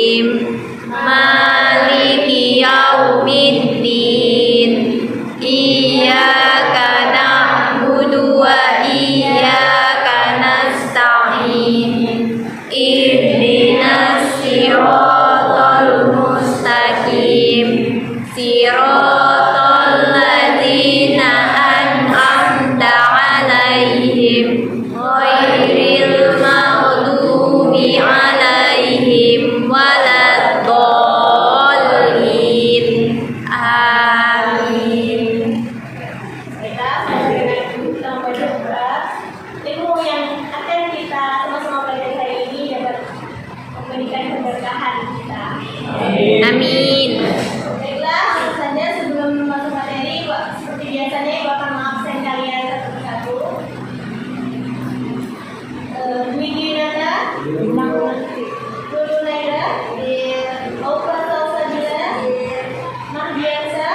Bismillahirrahmanirrahim. Maliki yaumiddin. Iyyaka na'budu wa iyyaka nasta'in. Ihdinas siratal mustaqim. Siratal ladzina an'amta 'alaihim ghairil maghdubi 'alaihim waladdallin. Amin. Kita ilmu yang akan kita sama-sama pelajari hari ini dapat memberikan keberkahan kita. Amin. Baiklah, langsung saja sebelum masuk materi, seperti biasanya Ibu akan mengabsen kalian satu-satu. Dwi Dinata, Lulu Naira, Aufa Salsabila, Mahdiansa,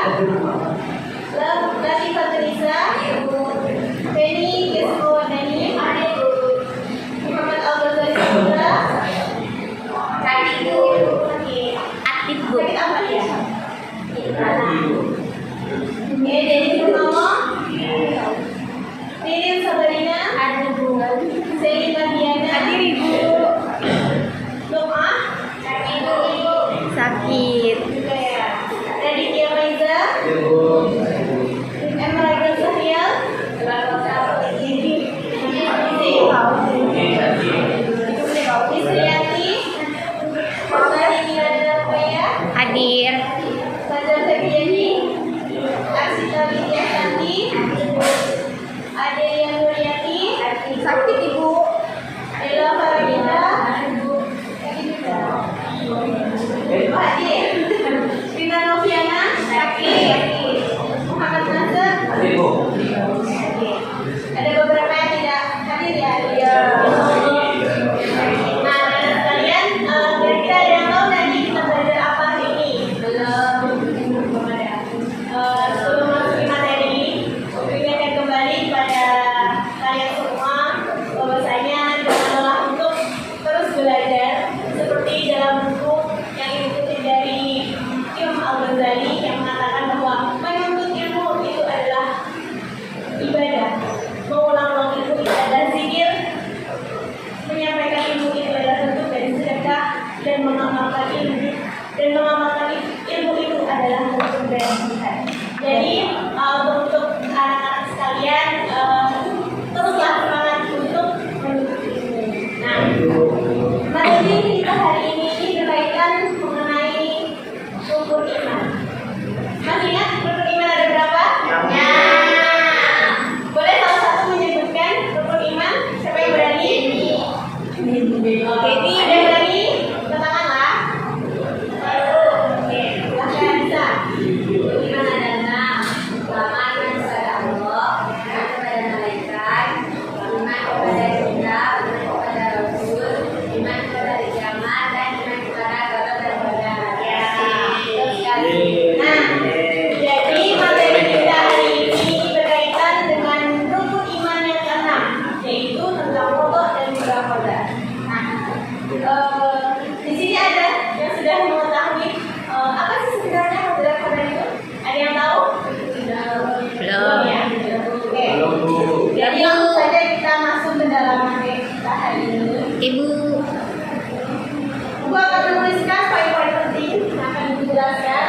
Latifah Teresa, Penny Kesmawardani, Muhammad Al-Ghazali Putra, Katibu, Atibu. sakit apa ya? Dedi Purnomo, Ririn Sabarina, Selin Mardiana, Lumah, Sakit. juga ya, Raditya Maiza, Emerald Sahrial, Isriati, Fauzani Miranda Koya, Hadir. Fajar Febriani, Arsita Widyashanti, Adelia Nuryati, Sakti Ibu, Ella Farabita, Hadir, Rina Noviana, Sakit, Muhammad Nasir, ada beberapa yang tidak hadir ya. Nah, dan sekalian, kira-kira ada yang tahu nanti kita belajar apa hari ini? Belum ada. Sebelum masuk ke materi, kami akan kembali kepada kalian semua bahwasanya janganlah untuk terus belajar seperti dalam buku yang diikuti dari Imam Al-Ghazali yang mengatakan bahwa menuntut ilmu itu adalah ibadah, mengulang-ulang ilmu itu adalah zikir, menyampaikan ilmu itu adalah bentuk dari sedekah, dan mengamalkan ilmu itu adalah bentuk dari jihad. Jadi untuk anak-anak sekalian teruslah semangat untuk menuntut ilmu. Nah, materi kita hari ini berkaitan mengenai rukun iman. Masih ingat rukun iman ada berapa? Ya. Boleh salah satu menyebutkan rukun iman? Siapa yang berani? Oke, ini ada yang berani? Tanganlah. Oke, silahkan bisa. Iman adalah beriman kepada Allah, beriman kepada malaikat, beriman kepada kitab, beriman kepada Rasul, beriman kepada hari kiamat, dan beriman kepada kabar dan kebenaran. Ya, terus sekali. Nah, jadi materi kita hari ini berkaitan dengan rukun iman yang keenam, yaitu tentang qada dan juga qadar. Nah, di sini ada yang sudah mengetahui apa sih sebenarnya qada dan qadar itu? Ada yang tahu? Belum ya? Oke. Jadi langsung saja kita masuk ke dalam materi kita hari ini. Ibu. Ibu akan menuliskan poin-poin penting yang akan dijelaskan.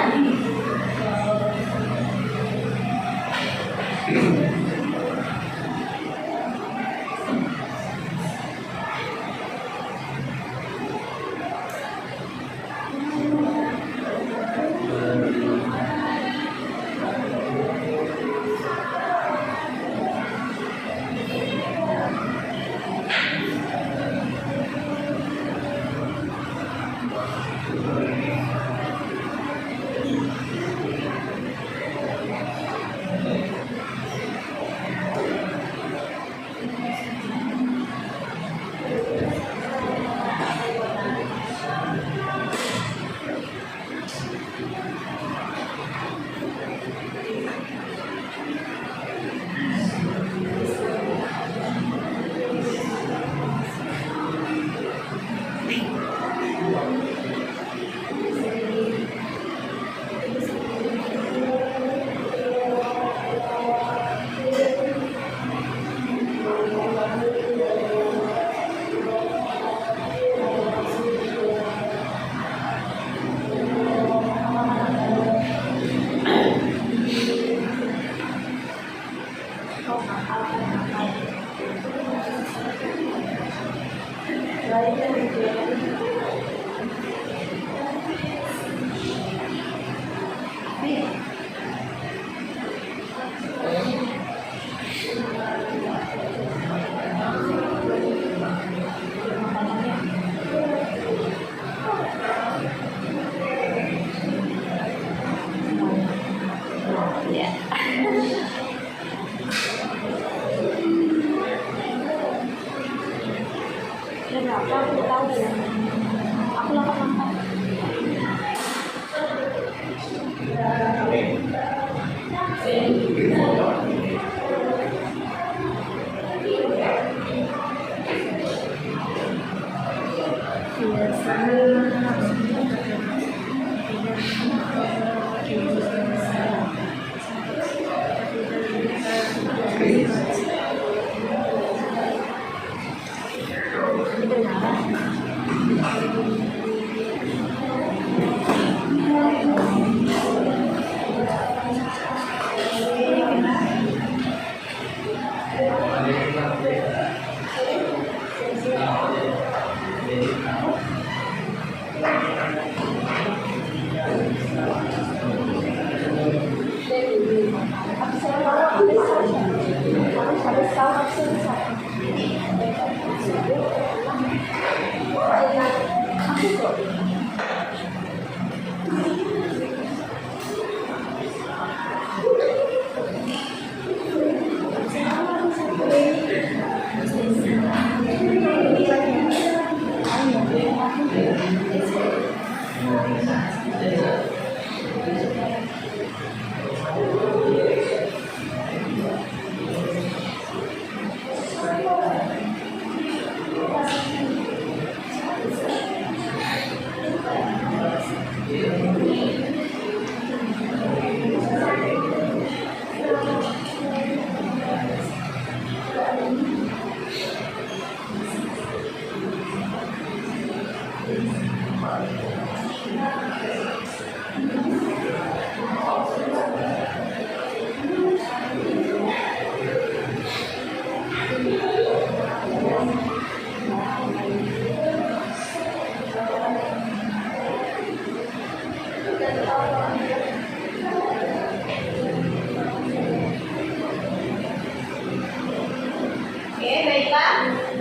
Oke, baiklah.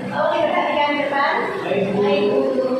Tolong diperhatikan depan. Baik, Bu.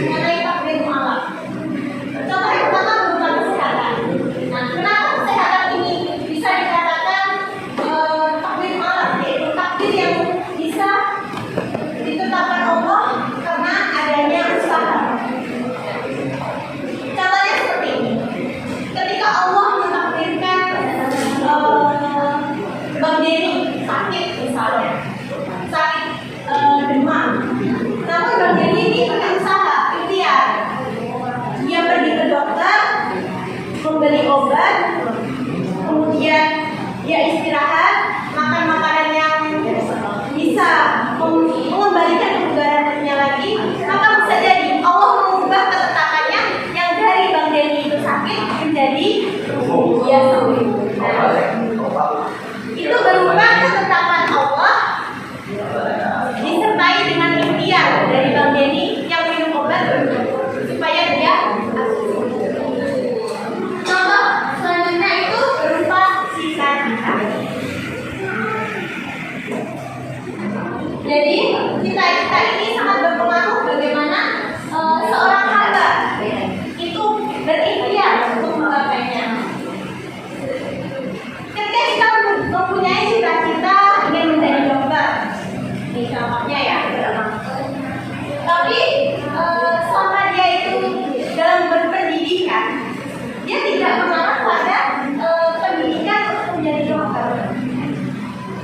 mengenai takdir mualaf. Contoh yang pertama berupa kesehatan. Nah, kenapa kesehatan ini bisa dikatakan takdir mualaf, yaitu takdir yang bisa ditetapkan Allah karena adanya usaha. Contohnya seperti ini. Ketika Allah mentakdirkan Bang Denny sakit misalnya, sakit demam. Namun Bang Denny ini pakai usaha, ikhtiar. Dia pergi ke dokter, membeli obat, kemudian dia istirahat, makan makanan yang bisa mengembalikan kebugarannya lagi, maka bisa jadi Allah mengubah ketetapannya yang dari Bang Denny itu sakit menjadi dia sembuh. Itu berupa ketetapan Allah disertai dengan ikhtiar dari Bang Denny yang minum obat supaya dia contoh selanjutnya itu berupa cita-cita. Jadi cita-cita ini sangat berpengaruh bagaimana seorang hamba itu berikhtiar untuk menggapainya. Ketika kita mempunyai cita-cita ingin menjadi dokter, ini contohnya ya, tapi selama dia itu dalam berpendidikan, dia tidak mengarah pada pendidikan untuk menjadi dokter.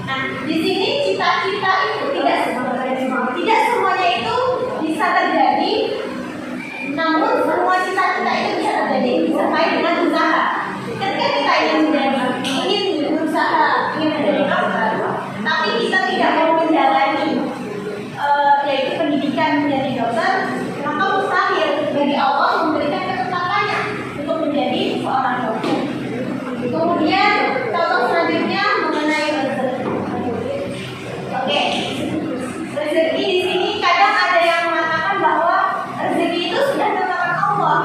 Nah, di sini cita-cita itu tidak semuanya itu bisa terjadi, namun semua cita-cita itu bisa terjadi disertai dengan usaha. Ketika kita ingin berusaha ingin menjadi dokter, tapi kita tidak mau menjalani yaitu pendidikan menjadi dokter, maka mustahil bagi Allah memberikan ketetapannya untuk menjadi seorang dokter. Kemudian contoh selanjutnya mengenai rezeki. Oke, rezeki di sini kadang ada yang mengatakan bahwa rezeki itu sudah ketetapan Allah.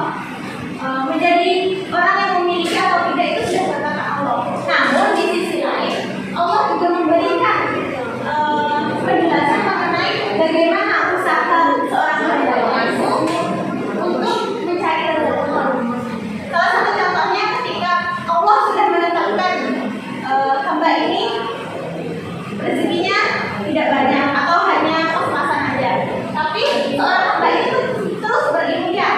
Menjadi orang yang memiliki atau tidak itu sudah ketetapan Allah. Namun di sisi lain Allah juga memberikan penjelasan mengenai bagaimana usaha seorang hamba itu untuk mencari rezeki. Salah satu contohnya ketika Allah sudah menetapkan hamba ini rezekinya tidak banyak atau hanya pas-pasan aja, tapi seorang hamba itu terus berikhtiar,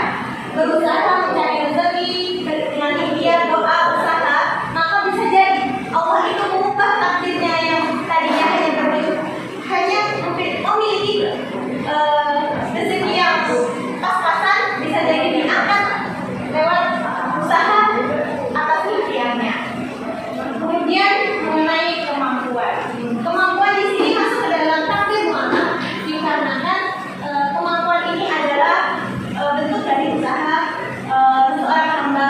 berusaha mencari rezeki dengan ikhtiar, doa, usaha, maka bisa jadi Allah itu mengubah takdirnya yang tadinya hanya memiliki rezeki yang pas-pasan, bisa jadi diangkat lewat usaha atas ikhtiarnya. Kemudian mengenai kemampuan di sini masuk ke dalam takdir mualaf dikarenakan kemampuan ini adalah bentuk dari usaha seorang hamba.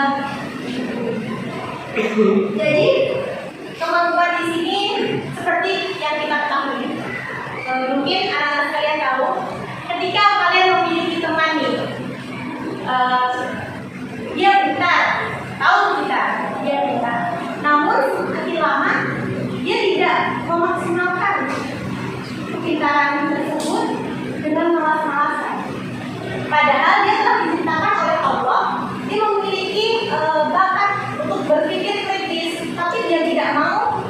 Jadi kemampuan di sini seperti yang kita ketahui. Mungkin anak-anak kalian tahu, ketika kalian memiliki teman nih, dia pintar, tahu kita, dia pintar. Namun makin lama dia tidak memaksimalkan kepintaran tersebut dengan malas-malasan. Padahal dia telah diciptakan oleh Allah, dia memiliki bakat untuk berpikir kritis, tapi dia tidak mau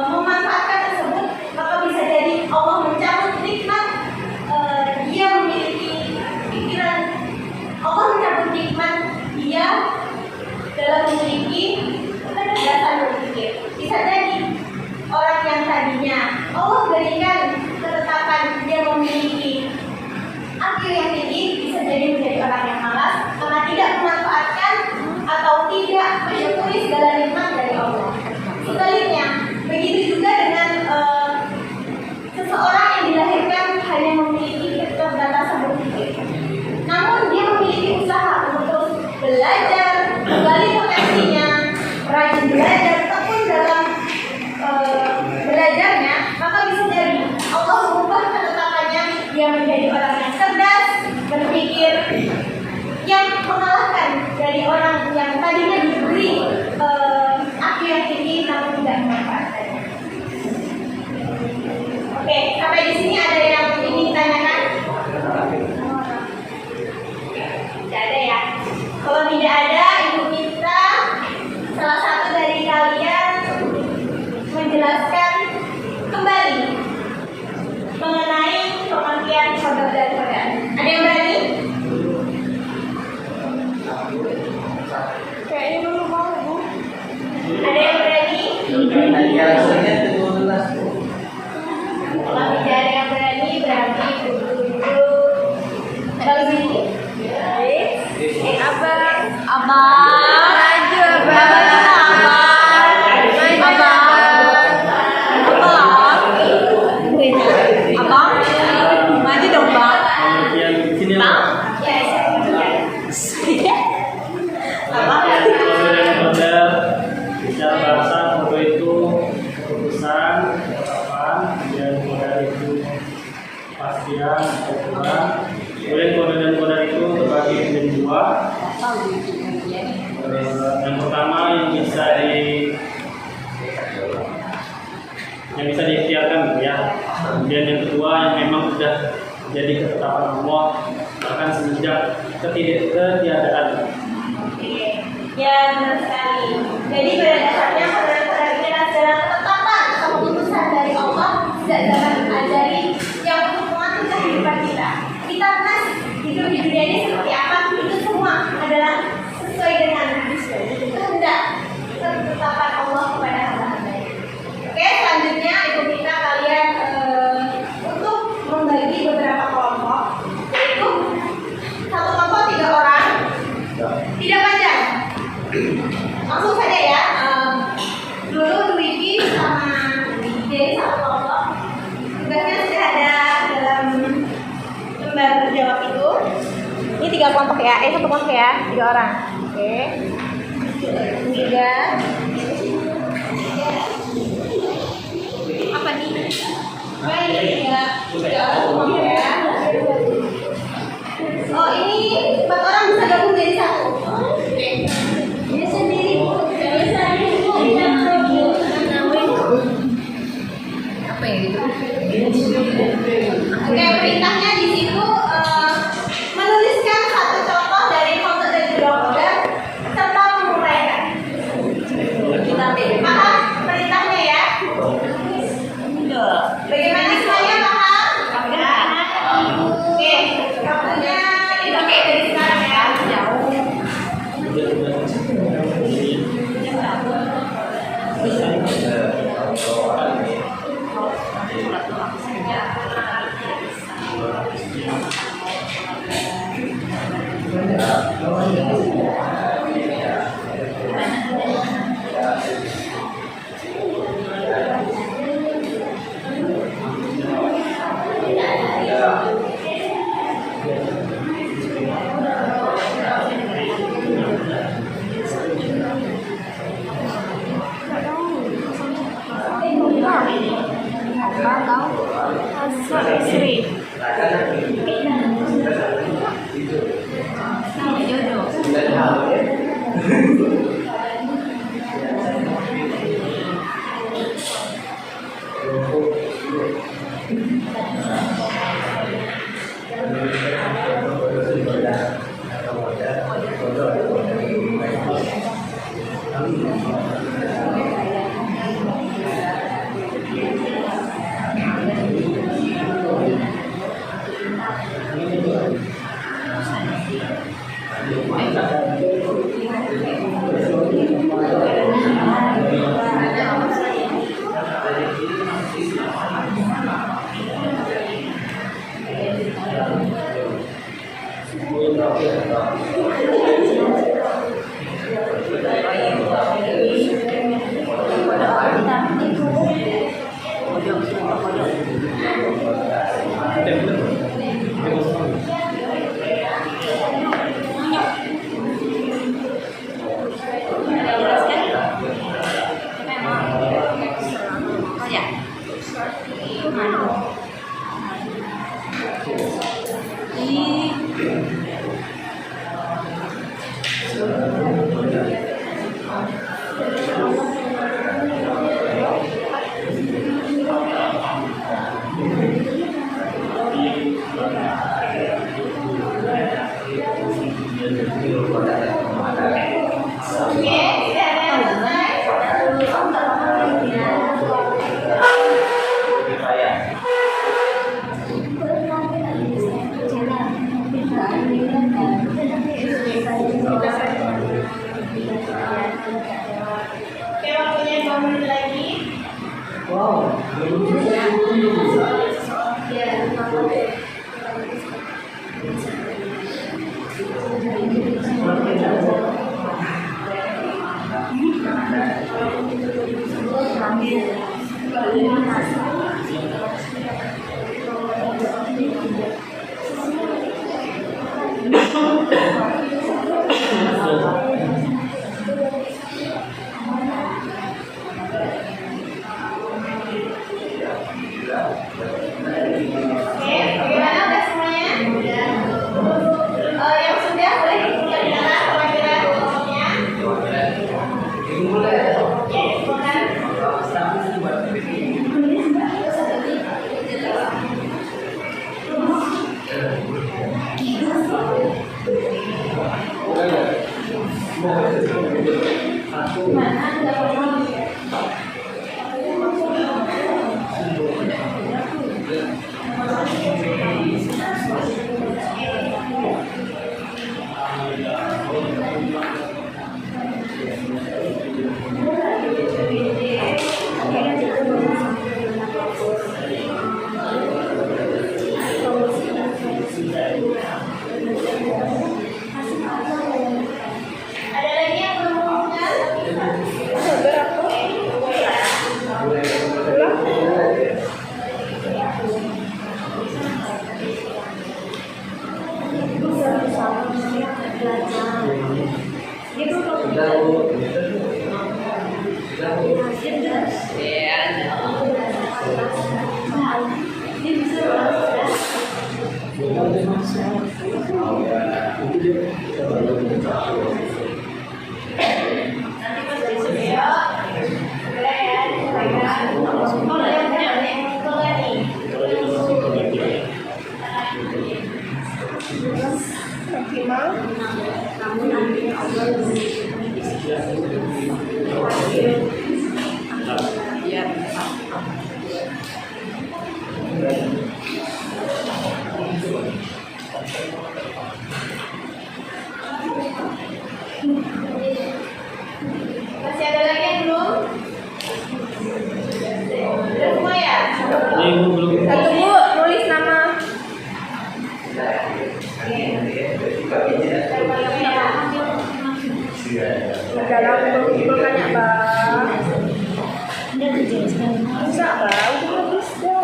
memanfaatkan tersebut, maka bisa jadi Allah mencabut nikmat dia memiliki pikiran, Allah mencabut nikmat dia dalam memiliki kecerdasan berpikir. Bisa jadi orang yang tadinya Allah berikan ketetapan dia memiliki IQ yang tinggi, bisa jadi menjadi orang yang malas karena tidak memanfaatkan atau tidak mensyukuri segala nikmat dari Allah. Sebaliknya, begitu juga dengan seseorang yang dilahirkan hanya memiliki keterbatasan berpikir, namun dia memiliki usaha untuk terus belajar, menggali potensinya, rajin belajar, tekun dalam belajarnya, maka bisa jadi Allah mengubah ketetapannya dia menjadi orang yang cerdas, Kayaknya dulu mau, Bu. Ada yang berani? Kalau tidak ada yang berani, berarti duduk. Kalau sini? Abang. Maju, abang. Abang. Maju dong, Bang. Sini Bang? Bang. Ya, Abang. Kode secara bahasa foto itu keputusan, ketetapan, dan kode itu pastian, aturan. Kemudian kode dan kode itu terbagi menjadi dua. Yang pertama yang bisa diikhtiarkan gitu ya. Kemudian yang kedua yang memang sudah jadi ketetapan Allah bahkan semenjak ketiadaan. Ya, benar sekali. Jadi pada dasarnya kode-kode ini adalah segala ketetapan atau keputusan dari Allah sejak zaman azali yang untuk mengatur kehidupan kita. Kita pernah hidup di dunia ini seperti apa, itu semua adalah sesuai dengan kehendak ketetapan Allah kepada hamba-hambanya. Oke, selanjutnya ibu kita kalian untuk membagi beberapa kelompok, yaitu satu kelompok 3 orang, tidak panjang. Langsung saja ya. Dulu Dwiki sama jadi satu kelompok. Tugasnya sudah ada dalam lembar jawab itu. Ini 3 kelompok ya. Satu kelompok ya, 3 orang. Oke. 3. Apa nih? Baik, 3 orang kelompok ya. Oh, ini 4 orang bisa gabung jadi satu. Oke. Dia sendiri. Apa yang gitu? Oke, perintahnya di situ menuliskan satu contoh dari foto dan juga kode serta menguraikan. Paham perintahnya ya? Bagaimana semuanya paham? Oke, waktunya dipakai dari sekarang ya. Oke, bagaimana udah semuanya? Yang sudah boleh dikumpulkan di dalam kira-kira kelompoknya. Oke, silakan. Ada lagi yang belum mengumpulkan? Nanti pas besok ya. Segera ya, disampaikan. Oh, ada yang mengumpulkan nih. Masih ada lagi yang belum? Udah semua ya? Belum. Satu Bu, nulis nama. Dalam kumpulkan ya, Bang. Bisa, Bang. Udah bisa.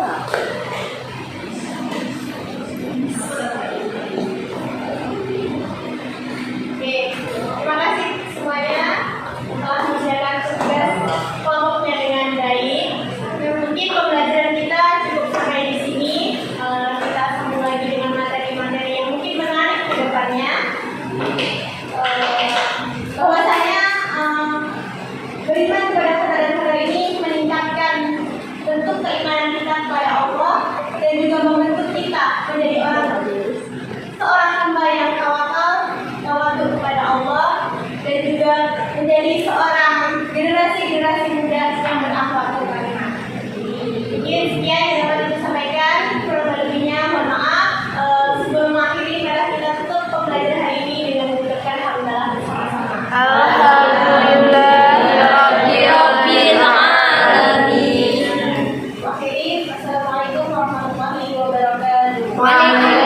Oke, terima kasih semuanya telah mengerjakan tugas kelompoknya dengan baik. Mungkin pembelajaran kita cukup sampai di sini. Kita sambung lagi dengan materi-materi yang mungkin menarik ke depannya. Bahwasanya beriman kepada saudara-saudara ini meningkatkan bentuk keimanan kita kepada Allah dan juga membentuk kita menjadi seorang hamba yang tawadu kepada Allah dan juga menjadi seorang generasi muda yang berakhlak karimah. Mungkin sekian yang dapat saya sampaikan. Kurang lebihnya mohon maaf. Sebelum mengakhiri, mari kita tutup pembelajaran hari ini dengan mengucapkan hamdalah bersama-sama. Alhamdulillahirabbil alamin. Akhiri, wassalamualaikum warahmatullahi wabarakatuh. Waalaikumsalam.